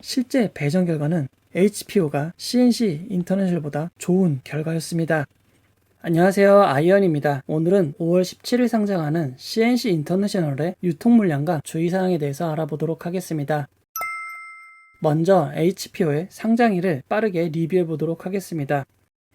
실제 배정 결과는 HPO가 CNC 인터내셔널보다 좋은 결과였습니다. 안녕하세요, 아이언입니다. 오늘은 5월 17일 상장하는 CNC 인터내셔널의 유통 물량과 주의사항에 대해서 알아보도록 하겠습니다. 먼저 HPO의 상장일을 빠르게 리뷰해 보도록 하겠습니다.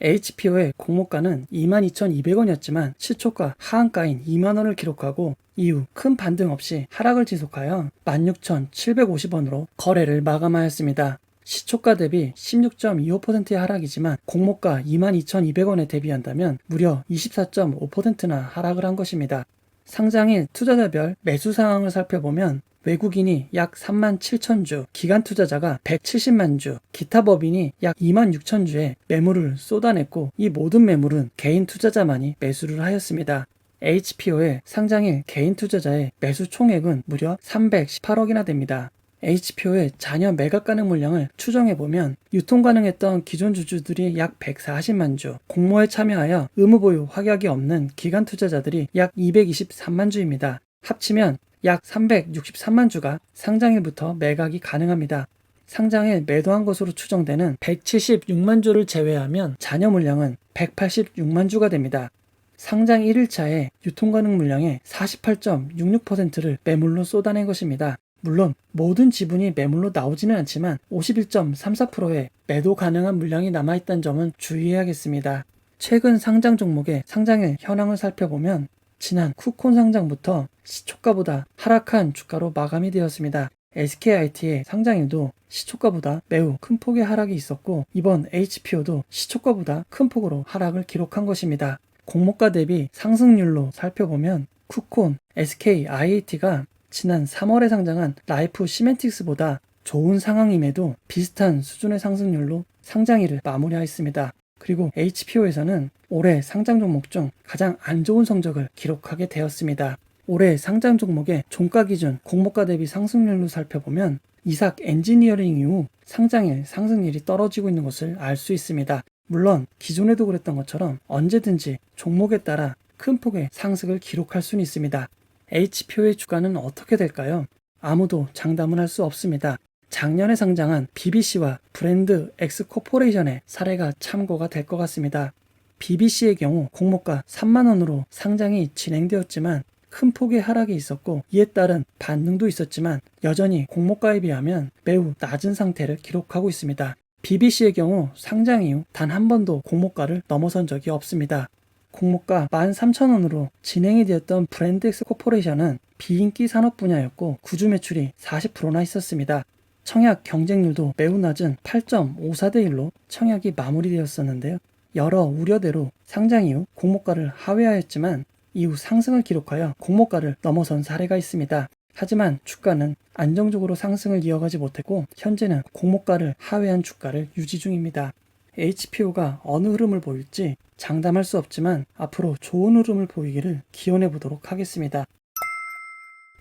HPO의 공모가는 22,200원이었지만 시초가 하한가인 2만원을 기록하고 이후 큰 반등 없이 하락을 지속하여 16,750원으로 거래를 마감하였습니다. 시초가 대비 16.25%의 하락이지만 공모가 22,200원에 대비한다면 무려 24.5%나 하락을 한 것입니다. 상장일 투자자별 매수 상황을 살펴보면 외국인이 약 37,000주, 기관 투자자가 170만 주, 기타 법인이 약 26,000주의 매물을 쏟아냈고 이 모든 매물은 개인 투자자만이 매수를 하였습니다. HPO의 상장일 개인 투자자의 매수 총액은 무려 318억이나 됩니다. HPO의 잔여 매각 가능 물량을 추정해보면 유통 가능했던 기존 주주들이 약 140만 주, 공모에 참여하여 의무 보유 확약이 없는 기관 투자자들이 약 223만 주입니다. 합치면 약 363만 주가 상장일부터 매각이 가능합니다. 상장일 매도한 것으로 추정되는 176만 주를 제외하면 잔여 물량은 186만 주가 됩니다. 상장 1일차에 유통 가능 물량의 48.66%를 매물로 쏟아낸 것입니다. 물론 모든 지분이 매물로 나오지는 않지만 51.34%의 매도 가능한 물량이 남아있다는 점은 주의해야겠습니다. 최근 상장 종목의 상장일 현황을 살펴보면 지난 쿠콘 상장부터 시초가보다 하락한 주가로 마감이 되었습니다. SKIT의 상장일도 시초가보다 매우 큰 폭의 하락이 있었고 이번 HPO도 시초가보다 큰 폭으로 하락을 기록한 것입니다. 공모가 대비 상승률로 살펴보면 쿠콘, SKIAT가 지난 3월에 상장한 라이프 시멘틱스보다 좋은 상황임에도 비슷한 수준의 상승률로 상장일을 마무리하였습니다. 그리고 HPO에서는 올해 상장 종목 중 가장 안 좋은 성적을 기록하게 되었습니다. 올해 상장 종목의 종가 기준 공모가 대비 상승률로 살펴보면 이삭 엔지니어링 이후 상장일 상승률이 떨어지고 있는 것을 알 수 있습니다. 물론 기존에도 그랬던 것처럼 언제든지 종목에 따라 큰 폭의 상승을 기록할 수는 있습니다. HPO의 주가는 어떻게 될까요? 아무도 장담을 할 수 없습니다. 작년에 상장한 BBC와 브랜드 X 코퍼레이션의 사례가 참고가 될 것 같습니다. BBC의 경우 공모가 3만원으로 상장이 진행되었지만 큰 폭의 하락이 있었고 이에 따른 반등도 있었지만 여전히 공모가에 비하면 매우 낮은 상태를 기록하고 있습니다. BBC의 경우 상장 이후 단 한 번도 공모가를 넘어선 적이 없습니다. 공모가 13,000원으로 진행이 되었던 브랜드 X 코퍼레이션은 비인기 산업 분야였고 구주 매출이 40%나 있었습니다. 청약 경쟁률도 매우 낮은 8.54대 1로 청약이 마무리되었었는데요. 여러 우려대로 상장 이후 공모가를 하회하였지만 이후 상승을 기록하여 공모가를 넘어선 사례가 있습니다. 하지만 주가는 안정적으로 상승을 이어가지 못했고 현재는 공모가를 하회한 주가를 유지 중입니다. HPO가 어느 흐름을 보일지 장담할 수 없지만 앞으로 좋은 흐름을 보이기를 기원해 보도록 하겠습니다.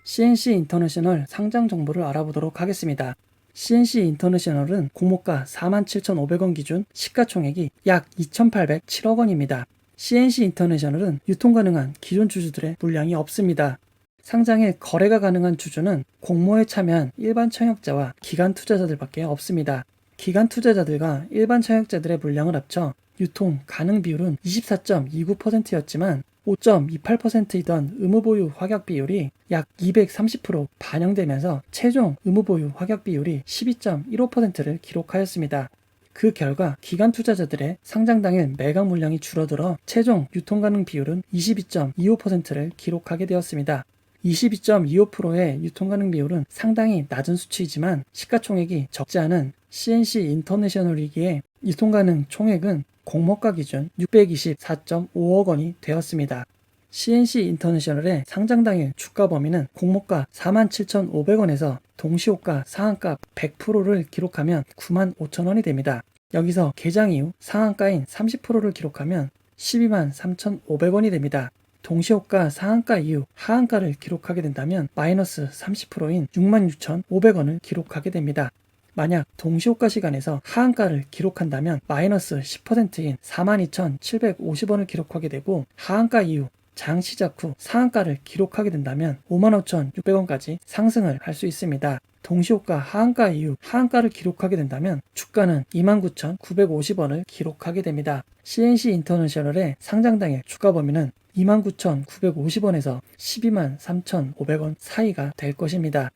CNC 인터내셔널 상장 정보를 알아보도록 하겠습니다. CNC 인터내셔널은 공모가 47,500원 기준 시가총액이 약 2,807억 원입니다. CNC 인터내셔널은 유통 가능한 기존 주주들의 물량이 없습니다. 상장에 거래가 가능한 주주는 공모에 참여한 일반 청약자와 기관 투자자들밖에 없습니다. 기관 투자자들과 일반 청약자들의 물량을 합쳐 유통 가능 비율은 24.29%였지만 5.28%이던 의무보유 확약 비율이 약 230% 반영되면서 최종 의무보유 확약 비율이 12.15%를 기록하였습니다. 그 결과 기관 투자자들의 상장 당일 매각 물량이 줄어들어 최종 유통 가능 비율은 22.25%를 기록하게 되었습니다. 22.25%의 유통 가능 비율은 상당히 낮은 수치이지만 시가총액이 적지 않은 CNC 인터내셔널이기에 유통 가능 총액은 공모가 기준 624.5억 원이 되었습니다. CNC 인터내셔널의 상장 당일 주가 범위는 공모가 47,500원에서 동시호가 상한가 100%를 기록하면 95,000원이 됩니다. 여기서 개장 이후 상한가인 30%를 기록하면 123,500원이 됩니다. 동시호가 상한가 이후 하한가를 기록하게 된다면 마이너스 30%인 66,500원을 기록하게 됩니다. 만약 동시호가 시간에서 하한가를 기록한다면 마이너스 10%인 42,750원을 기록하게 되고 하한가 이후 장 시작 후 상한가를 기록하게 된다면 55,600원까지 상승을 할 수 있습니다. 동시호가 하한가 이후 하한가를 기록하게 된다면 주가는 29,950원을 기록하게 됩니다. CNC 인터내셔널의 상장 당일 주가 범위는 29,950원에서 123,500원 사이가 될 것입니다.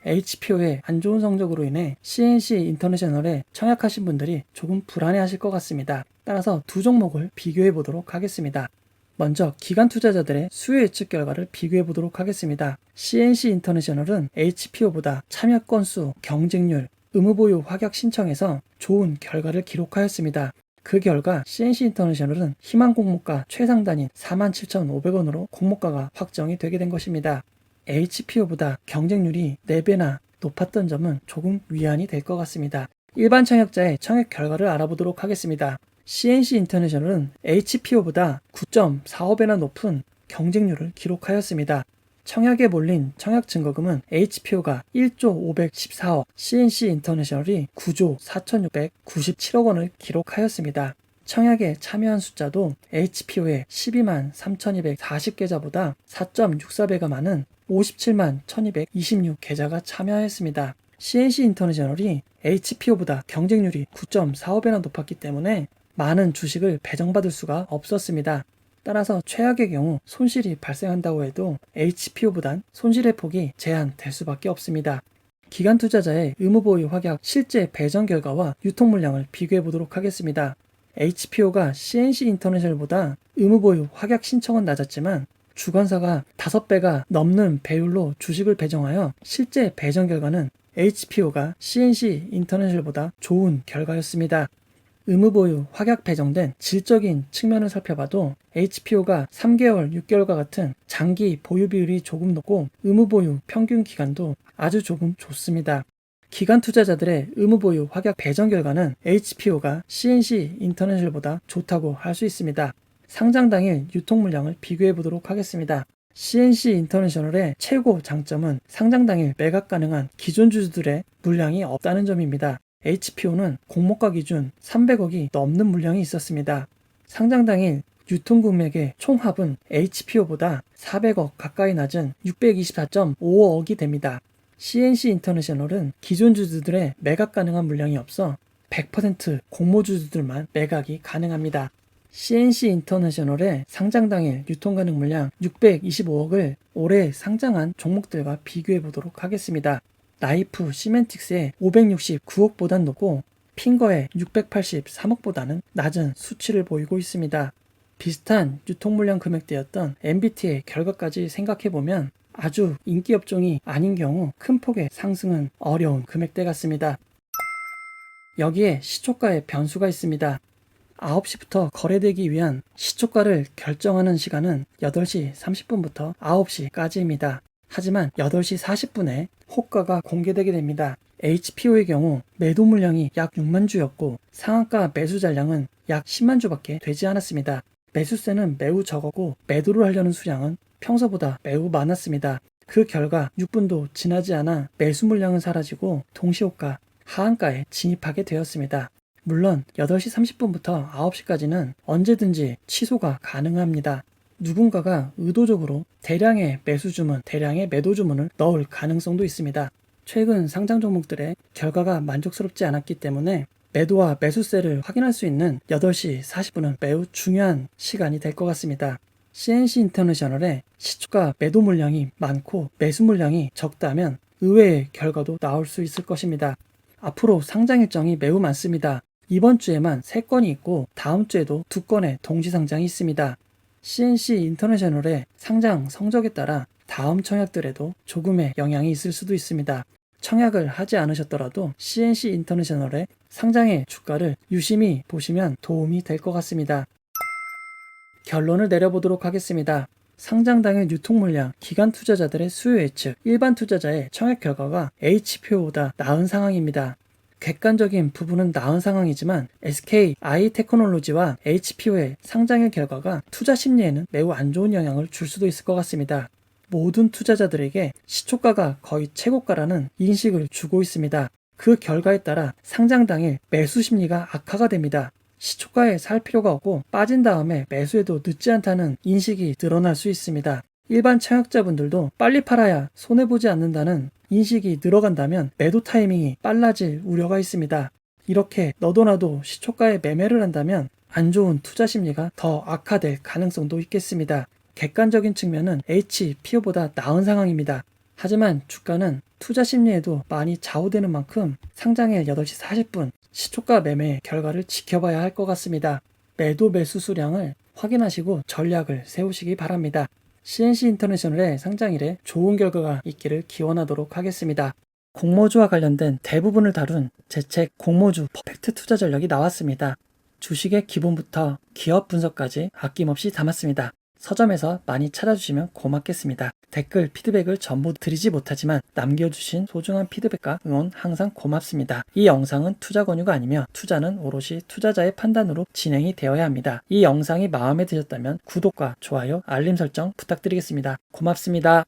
HPO의 안 좋은 성적으로 인해 CNC 인터내셔널에 청약하신 분들이 조금 불안해하실 것 같습니다. 따라서 두 종목을 비교해 보도록 하겠습니다. 먼저 기관 투자자들의 수요 예측 결과를 비교해 보도록 하겠습니다. CNC 인터내셔널은 HPO보다 참여 건수, 경쟁률, 의무 보유 확약 신청에서 좋은 결과를 기록하였습니다. 그 결과 CNC 인터내셔널은 희망 공모가 최상단인 47,500원으로 공모가가 확정이 되게 된 것입니다. HPO보다 경쟁률이 4배나 높았던 점은 조금 위안이 될 것 같습니다. 일반 청약자의 청약 결과를 알아보도록 하겠습니다. CNC 인터내셔널은 HPO보다 9.45배나 높은 경쟁률을 기록하였습니다. 청약에 몰린 청약 증거금은 HPO가 1조 514억, CNC 인터내셔널이 9조 4,697억 원을 기록하였습니다. 청약에 참여한 숫자도 HPO의 12만 3,240계좌보다 4.64배가 많은 57만 1,226계좌가 참여하였습니다. CNC 인터내셔널이 HPO보다 경쟁률이 9.45배나 높았기 때문에 많은 주식을 배정받을 수가 없었습니다. 따라서 최악의 경우 손실이 발생한다고 해도 HPO보단 손실의 폭이 제한될 수밖에 없습니다. 기관 투자자의 의무보유 확약 실제 배정 결과와 유통 물량을 비교해 보도록 하겠습니다. HPO가 CNC 인터내셔널보다 의무보유 확약 신청은 낮았지만 주관사가 5배가 넘는 배율로 주식을 배정하여 실제 배정 결과는 HPO가 CNC 인터내셔널보다 좋은 결과였습니다. 의무보유 확약 배정된 질적인 측면을 살펴봐도 HPO가 3개월, 6개월과 같은 장기 보유 비율이 조금 높고 의무보유 평균 기간도 아주 조금 좋습니다. 기관 투자자들의 의무보유 확약 배정 결과는 HPO가 CNC 인터내셔널보다 좋다고 할 수 있습니다. 상장 당일 유통 물량을 비교해 보도록 하겠습니다. CNC 인터내셔널의 최고 장점은 상장 당일 매각 가능한 기존 주주들의 물량이 없다는 점입니다. HPO는 공모가 기준 300억이 넘는 물량이 있었습니다. 상장 당일 유통 금액의 총합은 HPO보다 400억 가까이 낮은 624.55억이 됩니다. CNC 인터내셔널은 기존 주주들의 매각 가능한 물량이 없어 100% 공모 주주들만 매각이 가능합니다. CNC 인터내셔널의 상장 당일 유통 가능 물량 625억을 올해 상장한 종목들과 비교해 보도록 하겠습니다. 라이프 시멘틱스의 569억보단 높고 핑거의 683억보다는 낮은 수치를 보이고 있습니다. 비슷한 유통 물량 금액대였던 MBT의 결과까지 생각해보면 아주 인기 업종이 아닌 경우 큰 폭의 상승은 어려운 금액대 같습니다. 여기에 시초가의 변수가 있습니다. 9시부터 거래되기 위한 시초가를 결정하는 시간은 8시 30분부터 9시까지입니다. 하지만 8시 40분에 호가가 공개되게 됩니다. HPO의 경우 매도 물량이 약 6만 주였고 상한가 매수 잔량은 약 10만 주밖에 되지 않았습니다. 매수세는 매우 적었고 매도를 하려는 수량은 평소보다 매우 많았습니다. 그 결과 6분도 지나지 않아 매수 물량은 사라지고 동시호가 하한가에 진입하게 되었습니다. 물론 8시 30분부터 9시까지는 언제든지 취소가 가능합니다. 누군가가 의도적으로 대량의 매수 주문, 대량의 매도 주문을 넣을 가능성도 있습니다. 최근 상장 종목들의 결과가 만족스럽지 않았기 때문에 매도와 매수세를 확인할 수 있는 8시 40분은 매우 중요한 시간이 될 것 같습니다. CNC 인터내셔널의 시초가 매도 물량이 많고 매수 물량이 적다면 의외의 결과도 나올 수 있을 것입니다. 앞으로 상장 일정이 매우 많습니다. 이번 주에만 3건이 있고 다음 주에도 2건의 동시 상장이 있습니다. CNC 인터내셔널의 상장 성적에 따라 다음 청약들에도 조금의 영향이 있을 수도 있습니다. 청약을 하지 않으셨더라도 CNC 인터내셔널의 상장의 주가를 유심히 보시면 도움이 될 것 같습니다. 결론을 내려보도록 하겠습니다. 상장 당일 유통 물량, 기관 투자자들의 수요 예측, 일반 투자자의 청약 결과가 HPO보다 나은 상황입니다. 객관적인 부분은 나은 상황이지만 SK 아이테크놀로지와 HPO의 상장일 결과가 투자 심리에는 매우 안 좋은 영향을 줄 수도 있을 것 같습니다. 모든 투자자들에게 시초가가 거의 최고가라는 인식을 주고 있습니다. 그 결과에 따라 상장 당일 매수 심리가 악화가 됩니다. 시초가에 살 필요가 없고 빠진 다음에 매수해도 늦지 않다는 인식이 늘어날 수 있습니다. 일반 청약자분들도 빨리 팔아야 손해보지 않는다는 인식이 늘어간다면 매도 타이밍이 빨라질 우려가 있습니다. 이렇게 너도 나도 시초가에 매매를 한다면 안 좋은 투자 심리가 더 악화될 가능성도 있겠습니다. 객관적인 측면은 HPO보다 나은 상황입니다. 하지만 주가는 투자 심리에도 많이 좌우되는 만큼 상장일 8시 40분 시초가 매매 결과를 지켜봐야 할 것 같습니다. 매도 매수 수량을 확인하시고 전략을 세우시기 바랍니다. CNC 인터내셔널의 상장일에 좋은 결과가 있기를 기원하도록 하겠습니다. 공모주와 관련된 대부분을 다룬 제 책 공모주 퍼펙트 투자 전략이 나왔습니다. 주식의 기본부터 기업 분석까지 아낌없이 담았습니다. 서점에서 많이 찾아주시면 고맙겠습니다. 댓글, 피드백을 전부 드리지 못하지만 남겨주신 소중한 피드백과 응원 항상 고맙습니다. 이 영상은 투자 권유가 아니며 투자는 오롯이 투자자의 판단으로 진행이 되어야 합니다. 이 영상이 마음에 드셨다면 구독과 좋아요, 알림 설정 부탁드리겠습니다. 고맙습니다.